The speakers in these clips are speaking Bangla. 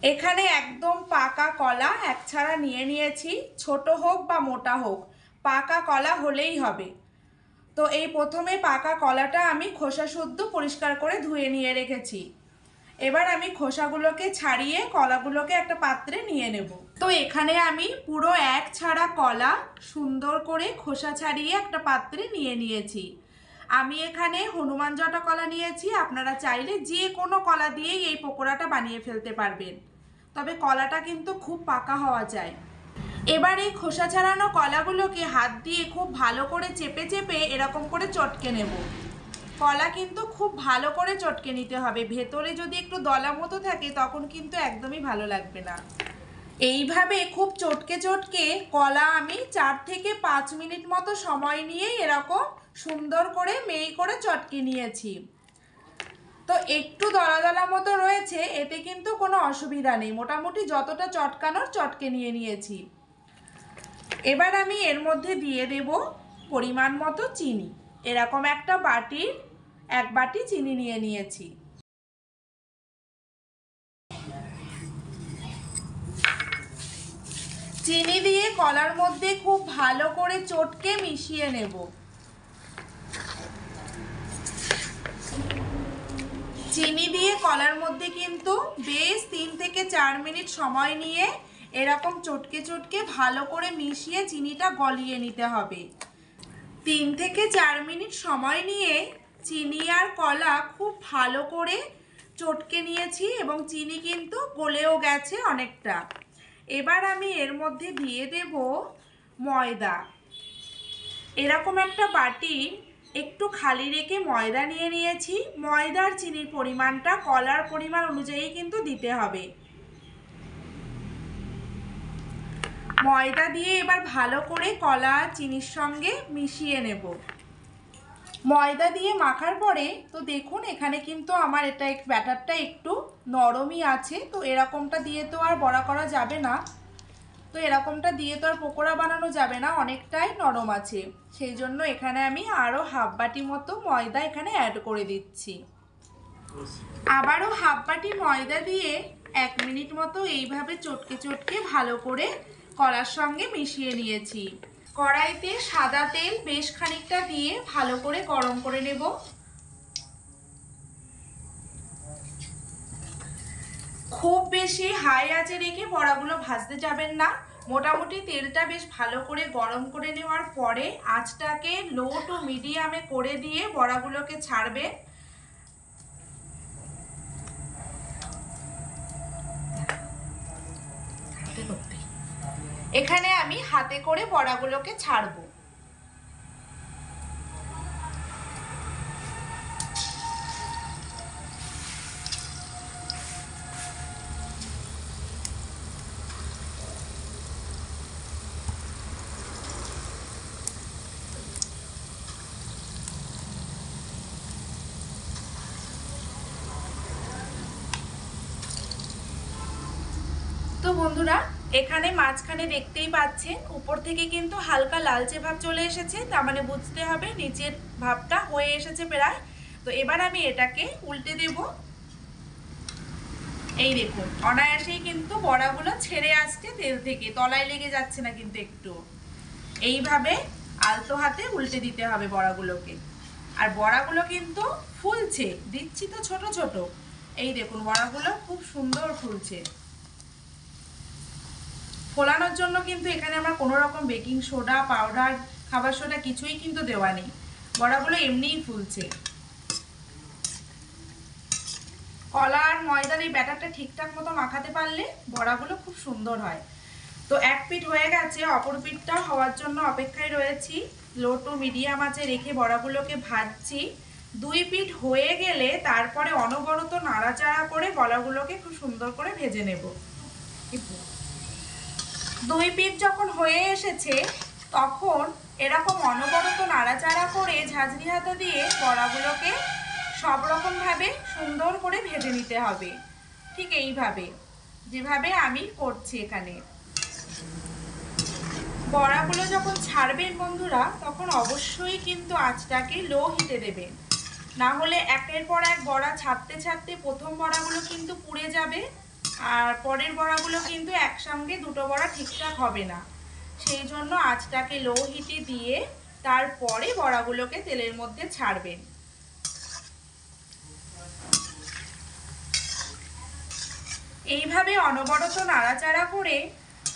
এখানে একদম পাকা কলা এক ছাড়া নিয়ে নিয়েছি, ছোট হোক বা মোটা হোক, পাকা কলা হলেই হবে। তো এই প্রথমে পাকা কলাটা আমি খোসা শুদ্ধ পরিষ্কার করে ধুয়ে নিয়ে রেখেছি। এবার আমি খোসাগুলোকে ছাড়িয়ে কলাগুলোকে একটা পাত্রে নিয়ে নেব। তো এখানে আমি পুরো এক ছাড়া কলা সুন্দর করে খোসা ছাড়িয়ে একটা পাত্রে নিয়ে নিয়েছি। আমি এখানে হনুমান জটা কলা নিয়েছি, আপনারা চাইলে যে কোনো কলা দিয়েই এই পকোড়াটা বানিয়ে ফেলতে পারবেন, তবে কলাটা কিন্তু খুব পাকা হওয়া চাই। এবার এই খোসা ছাড়ানো কলাগুলোকে হাত দিয়ে খুব ভালো করে চেপে চেপে এরকম করে চটকে নেব। কলা কিন্তু খুব ভালো করে চটকে নিতে হবে, ভেতরে যদি একটু দলা মতো থাকে তখন কিন্তু একদমই ভালো লাগবে না। এইভাবে খুব চটকে চটকে কলা আমি 4 থেকে 5 মিনিট মতো সময় নিয়ে এরকম সুন্দর করে মেই করে চটকে নিয়েছি। তো একটু দলা দলা মতো রয়েছে, এতে কিন্তু কোনো অসুবিধা নেই, মোটামুটি যতটা চটকানোর চটকে নিয়ে নিয়েছি। এবার আমি এর মধ্যে দিয়ে দেব পরিমাণ মতো চিনি। এরকম একটা বাটির 1 বাটি চিনি নিয়ে নিয়েছি। চিনি দিয়ে কলার মধ্যে খুব ভালো করে চটকে মিশিয়ে নেব। চিনি দিয়ে কলার মধ্যে কিন্তু বেশ 3 থেকে 4 মিনিট সময় নিয়ে এরকম চটকে চটকে ভালো করে মিশিয়ে চিনিটা গলিয়ে নিতে হবে। 3 থেকে 4 মিনিট সময় নিয়ে চিনি আর কলা খুব ভালো করে চটকে নিয়েছি এবং চিনি কিন্তু গলেও গেছে অনেকটা। এবার আমি এর মধ্যে দিয়ে দেব ময়দা। এরকম একটা বাটি একটু খালি রেখে ময়দা নিয়ে নিয়েছি। ময়দার চিনির পরিমাণটা কলার পরিমাণ অনুযায়ী কিন্তু দিতে হবে। ময়দা দিয়ে এবার ভালো করে কলা চিনির সঙ্গে মিশিয়ে নেব। ময়দা দিয়ে মাখার পরে তো দেখুন এখানে কিন্তু আমার এটা ব্যাটারটা একটু নরমই আছে। তো এরকমটা দিয়ে তো আর বড়া করা যাবে না, তো এরকমটা দিয়ে তো আর পকোড়া বানানো যাবে না, অনেকটাই নরম আছে। সেই জন্য এখানে আমি আরও হাফ বাটি মতো ময়দা এখানে অ্যাড করে দিচ্ছি। আবারও হাফ বাটি ময়দা দিয়ে 1 মিনিট মতো এইভাবে চটকে চটকে ভালো করে কলার সঙ্গে মিশিয়ে নিয়েছি। কড়াইতে সাদা তেল বেশ খানিকটা দিয়ে ভালো করে গরম করে নেব। খুব বেশি হাই আঁচে রেখে বড়াগুলো ভাজতে যাবেন না। মোটামুটি তেলটা বেশ ভালো করে গরম করে নেওয়ার পরে আঁচটাকে লো টু মিডিয়ামে করে দিয়ে বড়াগুলোকে ছাড়বে। এখানে আমি হাতে করে বড়াগুলোকে ছাড়বো। তো বন্ধুরা এখানে মাঝখানে দেখতেই পাচ্ছেন উপর থেকে কিন্তু হালকা লালচে ভাব চলে এসেছে, তার মানে বুঝতে হবে নিচের ভাবটা হয়ে এসেছে প্রায়। তো এবার আমি এটাকে উল্টে দেব। এই দেখুন অনায়াসেই কিন্তু বড়াগুলো ছেড়ে আসছে তেল থেকে, তলায় লেগে যাচ্ছে না কিন্তু একটু। এইভাবে আলতো হাতে উল্টে দিতে হবে বড়াগুলোকে। আর বড়াগুলো কিন্তু ফুলছে, দিচ্ছি তো ছোট ছোট। এই দেখুন বড়াগুলো খুব সুন্দর ফুলছে। ফোলানোর জন্য কিন্তু এখানে আমরা কোনো রকম বেকিং সোডা, পাউডার, খাবার সোডা কিছুই কিন্তু দেওয়া নেই, বড়াগুলো এমনিই ফুলছে। কলা আর ময়দার এই ব্যাটারটা ঠিকঠাক মতো মাখাতে পারলে বড়াগুলো খুব সুন্দর হয়। তো এক পিঠ হয়ে গেছে, অপর পিঠটা হওয়ার জন্য অপেক্ষায় রয়েছি। লো টু মিডিয়াম আঁচে রেখে বড়াগুলোকে ভাজছি। 2 পিঠ হয়ে গেলে তারপরে অনবরত নাড়াচাড়া করে বড়াগুলোকে খুব সুন্দর করে ভেজে নেব। 2 পিঠ যখন হয়ে এসেছে তখন এরকম অনবরত নাড়াচাড়া করে ঝাঁঝরি হাতা দিয়ে বড়াগুলোকে সব রকমভাবে সুন্দর করে ভেজে নিতে হবে, ঠিক এইভাবে যেভাবে আমি করছি এখানে। বড়াগুলো যখন ছাড়বেন বন্ধুরা তখন অবশ্যই কিন্তু আঁচটাকে লো হিটে দেবেন, না হলে একের পর এক বড়া ছাড়তে ছাড়তে প্রথম বড়াগুলো কিন্তু পুড়ে যাবে আর পরের বড়াগুলো কিন্তু একসঙ্গে দুটো বড়া ঠিকঠাক হবে না, সেই জন্য আঁচটাকে লো হিটে দিয়ে তারপরে বড়াগুলোকে তেলের মধ্যে ছাড়বেন। এইভাবে অনবরত নাড়াচাড়া করে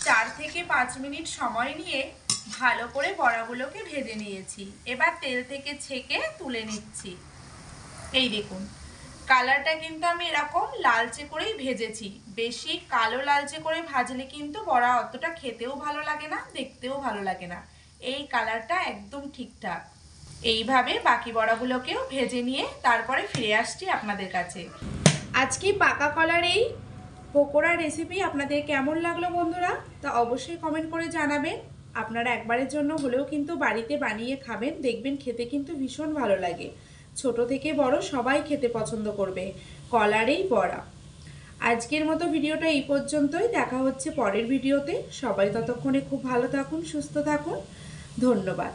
4 থেকে 5 মিনিট সময় নিয়ে ভালো করে বড়াগুলোকে ভেজে নিয়েছি। এবার তেল থেকে ছেঁকে তুলে নিচ্ছি। এই দেখুন কালারটা কিন্তু আমি এরকম লালচে করেই ভেজেছি। বেশি কালো লালচে করে ভাজলে কিন্তু বড়া অতটা খেতেও ভালো লাগে না, দেখতেও ভালো লাগে না। এই কালারটা একদম ঠিকঠাক। এইভাবে বাকি বড়াগুলোকেও ভেজে নিয়ে তারপরে ফিরে আসছি আপনাদের কাছে। আজকে পাকা কলার এই পকোড়া রেসিপি আপনাদের কেমন লাগলো বন্ধুরা, তা অবশ্যই কমেন্ট করে জানাবেন। আপনারা একবারের জন্য হলেও কিন্তু বাড়িতে বানিয়ে খাবেন, দেখবেন খেতে কিন্তু ভীষণ ভালো লাগে। ছোট থেকে বড় সবাই খেতে পছন্দ করবে কলার এই বড়া। আজকের মতো ভিডিওটা এই পর্যন্তই, দেখা হচ্ছে পরের ভিডিওতে। সবাই ততক্ষণে খুব ভালো থাকুন, সুস্থ থাকুন। ধন্যবাদ।